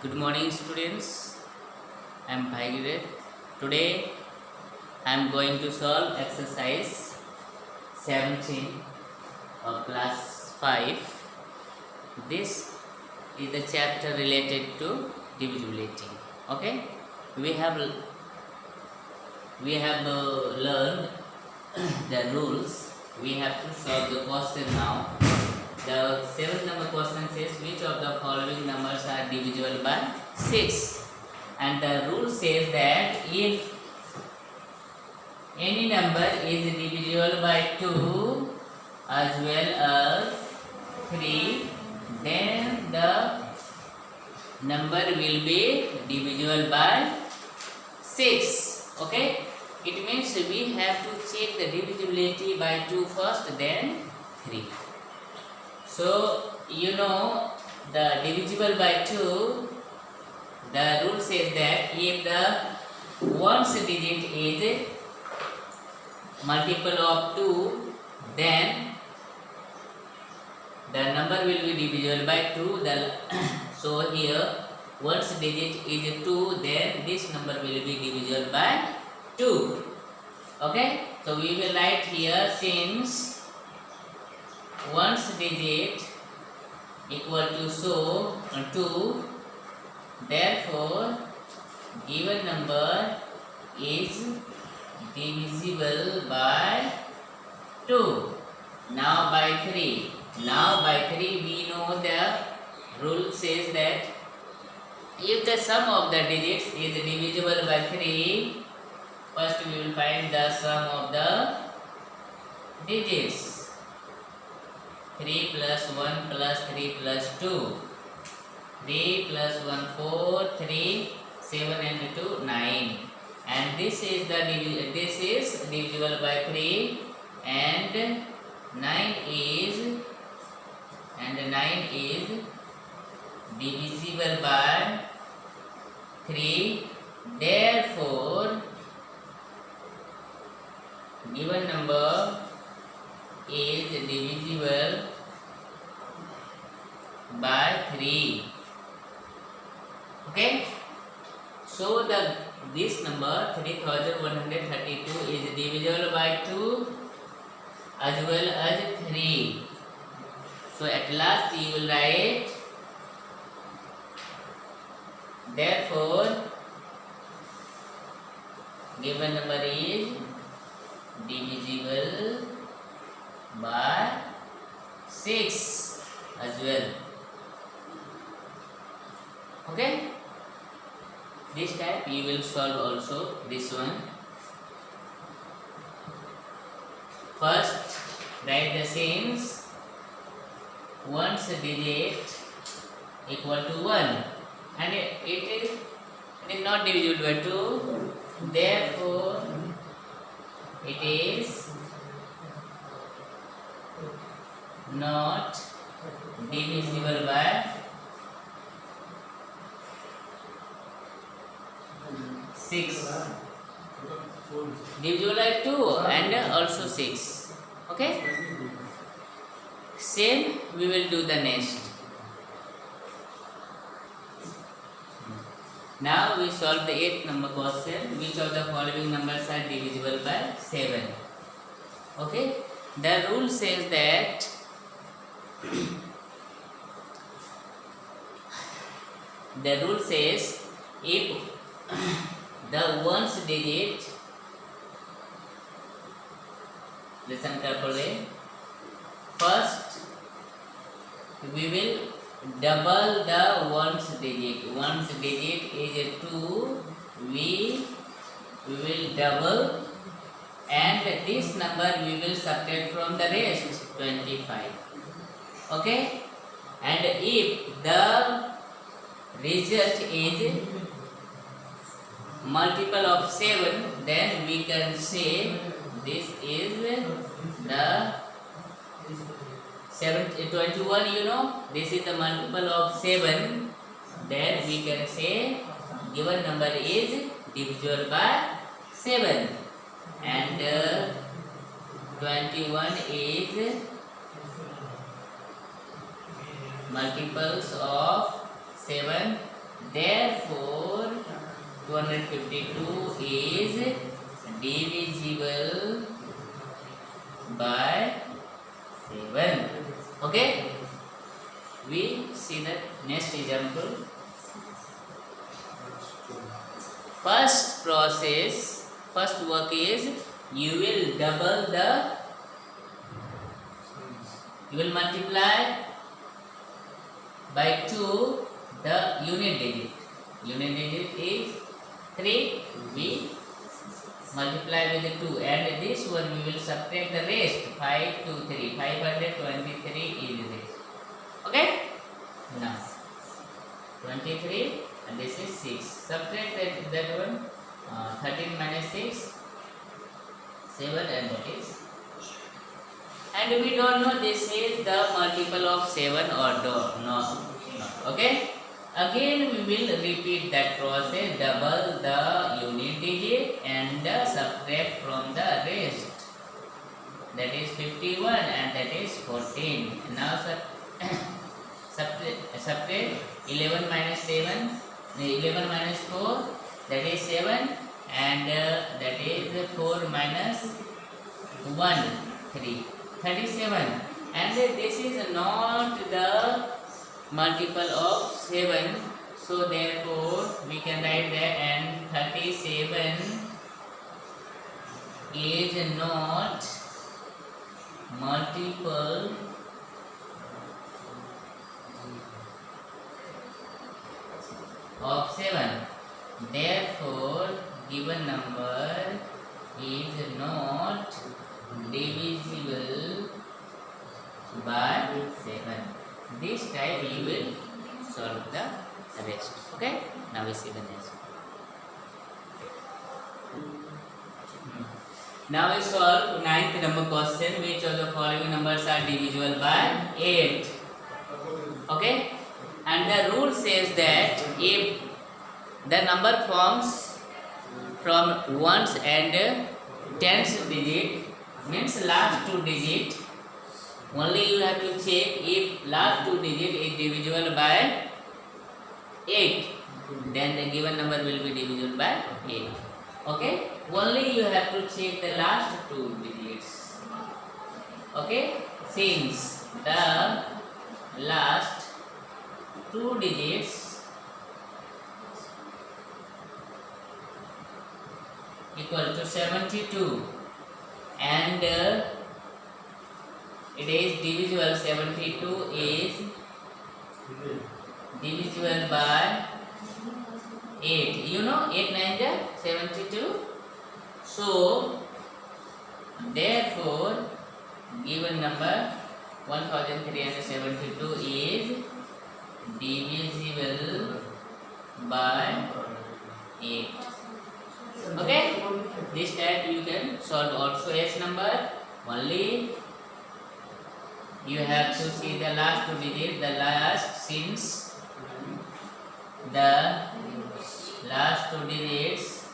Good morning, students. I am Bhagirath. Today I am going to solve exercise 17 of class 5. This is the chapter related to divisibility. Okay, we have learned the rules. We have to solve the question now. The 7th number question says which of the following numbers are divisible by 6, and the rule says that if any number is divisible by 2 as well as 3, then the number will be divisible by 6. Okay, it means we have to check the divisibility by 2 first, then 3. So, you know the divisible by 2, the rule says that if the ones digit is multiple of 2, then the number will be divisible by 2. So, here ones digit is 2, then this number will be divisible by 2. Okay, so we will write here since ones digit equal to 2, therefore given number is divisible by 2. Now by 3 we know the rule says that if the sum of the digits is divisible by 3, first we will find the sum of the digits. 3 plus 1 plus 3 plus 2. 3 plus 1 4, 3, 7 and 2 9. And this is divisible by 3, and 9 is divisible by 3. Therefore given number is divisible by 3. Okay, so this number 3132 is divisible by 2 as well as 3. So at last you will write, therefore given number is divisible by 6 as well. Okay, this type you will solve also this one. First write the since ones digit equal to 1, and it is not divisible by 2, therefore it is not divisible by 6. Divisible by 2 and also 6. Okay, same we will do the next. Now we solve the 8th number question. Which of the following numbers are divisible by 7? Okay, the rule says that if the ones digit, listen carefully, first we will double the ones digit. Ones digit is 2, we will double, and this number we will subtract from the rest, 25. Okay, and if the result is multiple of 7, then we can say this is the 21, you know, this is the multiple of 7, then we can say given number is divisible by 7, and 21 is multiples of 7, Therefore 252 is divisible by 7. Okay, we see the next example. First work is you will multiply by 2 the unit digit. Unit digit is 3. We multiply with 2, and this one we will subtract the rest. 5 to 3. 523 is this. Okay? Now 23 and this is 6. Subtract that one. 13 minus 6, 7, and that is. And we don't know this is the multiple of 7 or not. Okay? Again we will repeat that process. Double the unit digit and subtract from the rest. That is 51 and that is 14. Now subtract 11 minus 7, 11 minus 4, that is 7, and that is 4 minus 1, 3, 37. And this is not the multiple of 7, so therefore we can write that, and 37 is not multiple of 7. Therefore given number is not divisible by 7. This type you will solve the rest. Okay, now we see the next. Now we solve 9th number question. Which of the following numbers are divisible by 8? Okay, and the rule says that if the number forms from ones and tens digit, means last 2 digit, only you have to check if last 2 digit is divisible by 8, then the given number will be divisible by 8. Okay, only you have to check the last 2 digits. Okay, since the last 2 digits equal to 72 and it is divisible, 72 is divisible by 8. You know 8 9 is 72. So therefore given number 1372 is divisible by 8. Okay, this type you can solve also S number. Only you have to see the last 2 digits, the last, since the last 2 digits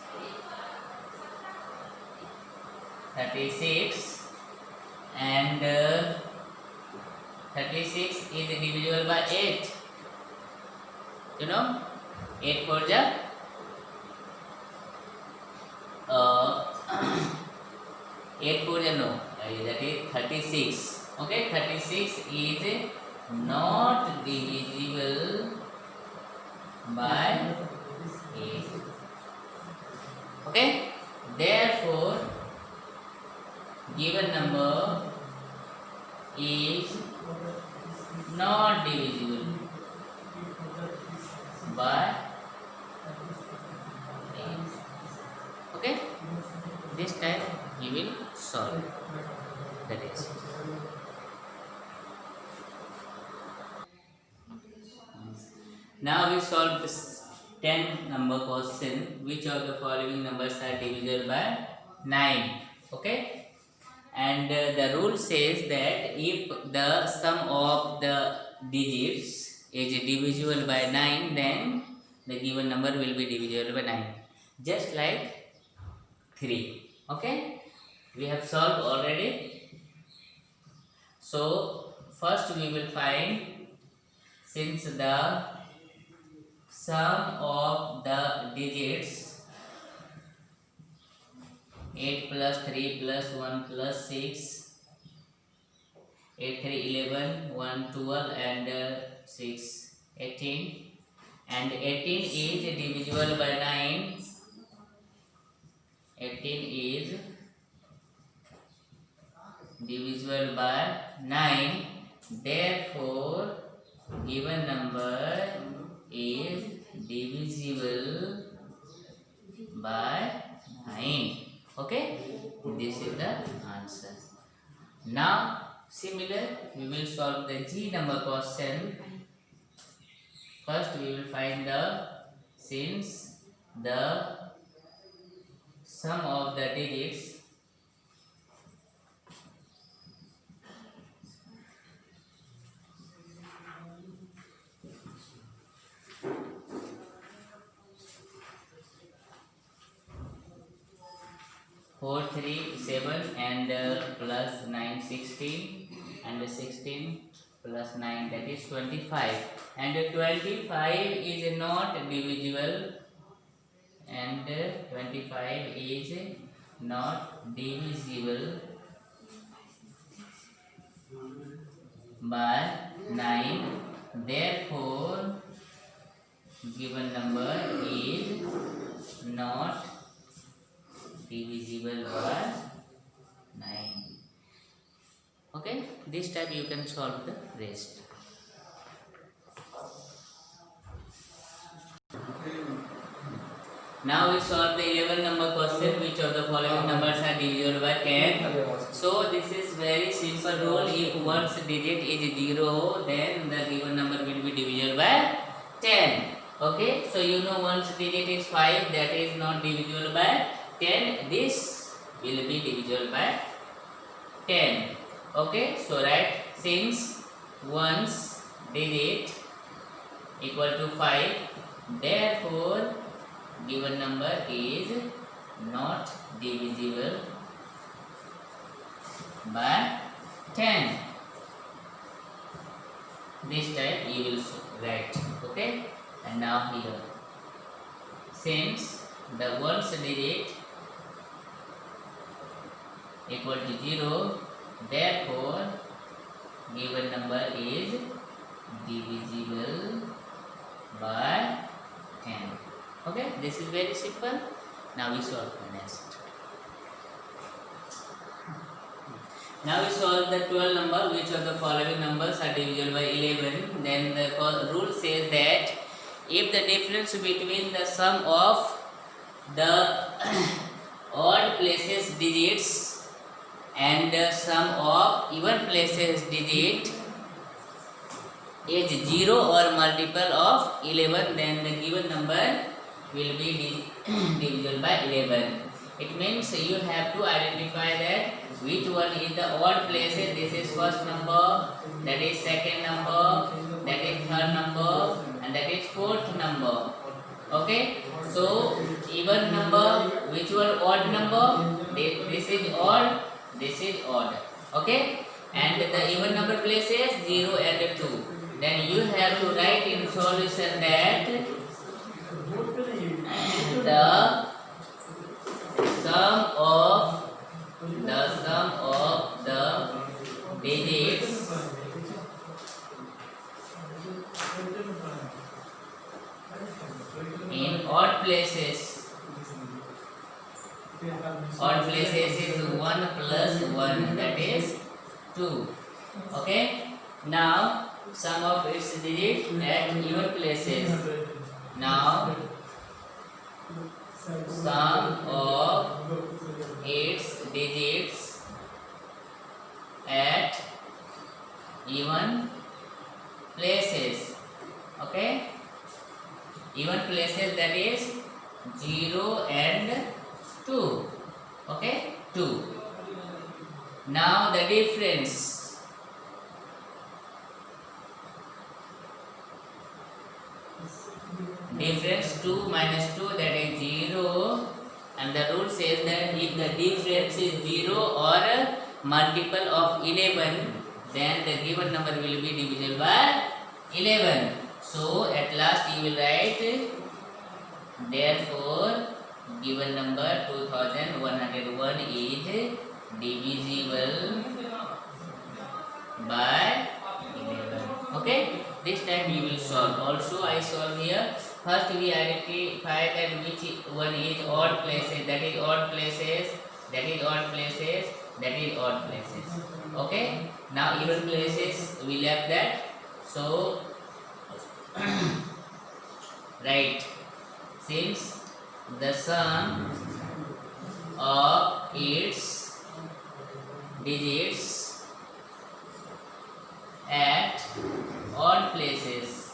36 and 36 is divisible by 8. You know 8 for the 8 for the no, that is 36. Okay, 36 is not divisible by 8. Okay, therefore given number is not divisible by 8. Okay, this type you will solve. That is. Now we solve this 10th number question. Which of the following numbers are divisible by 9? Okay, and the rule says that if the sum of the digits is divisible by 9, then the given number will be divisible by 9. Just like 3. Okay, we have solved already. So first we will find, since the sum of the digits 8 plus 3 plus 1 plus 6, 8 3 11, 1 12 and 6 18, and 18 is divisible by 9. 18 is divisible by 9, therefore given number is divisible by 9. Okay, this is the answer. Now similar we will solve the G number question. First we will find since the sum of the digits 4 3 7 and plus 9 16 and 16 plus 9, that is 25, and 25 is not divisible, and 25 is not divisible by 9, therefore given number is not divisible by 9. Okay, this type you can solve the rest. Now we solve the 11 number question. Which of the following numbers are divisible by 10? So this is very simple rule. If one's digit is 0, then the given number will be divisible by 10. Okay, so you know one's digit is 5, that is not divisible by 10. This will be divisible by 10. Okay, so write since one's digit equal to 5, therefore given number is not divisible by 10. This type you will write. Okay, and now here since the one's digit equal to 0, therefore given number is divisible by 10. Okay, this is very simple. Now we solve the next. Now we solve the 12 number. Which of the following numbers are divisible by 11? Then the rule says that if the difference between the sum of the odd places digits and the sum of even places digit is 0 or multiple of 11, then the given number will be divisible by 11. It means you have to identify that which one is the odd places. This is first number, that is second number, that is third number, and that is fourth number. Okay, so even number, which one odd number? This is odd, this is odd. Okay, and the even number places 0 and 2. Then you have to write in solution that the sum of the digits in odd places is 1 plus 1, that is 2. Okay, now sum of its digits at even places. Now sum of its digits at even places. Okay, even places, that is 0 and 2. Okay, 2. Now the difference. Difference 2 minus 2, that is 0, and the rule says that if the difference is 0 or a multiple of 11, then the given number will be divisible by 11. So at last you will write, therefore given number 2101 is divisible by 11. Okay, this time you will solve. Also I solve here. First we identify that which one is odd places, that is odd places, that is odd places, that is odd places. Okay, now even places we left that. So right, since the sum of its digits at odd places,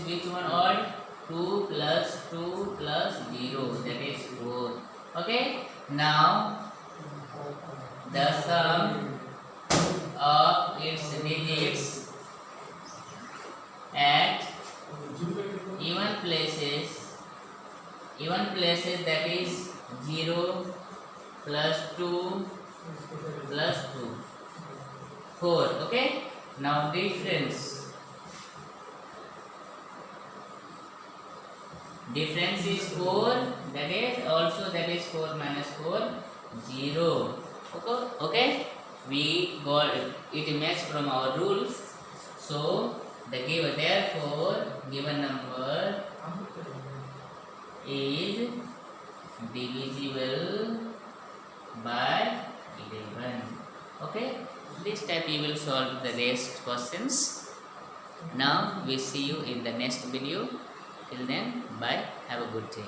which one odd? 2 plus 2 plus 0, that is 4. Okay, now the sum of its digits at even places, that is 0 plus 2 plus 2, 4. Okay, now difference is 4, that is also, that is 4 minus 4, 0. Okay, we got it matched from our rules. So therefore given number is divisible by 11. Okay, this type you will solve the rest questions. Now we see you in the next video. Till then, bye, have a good day.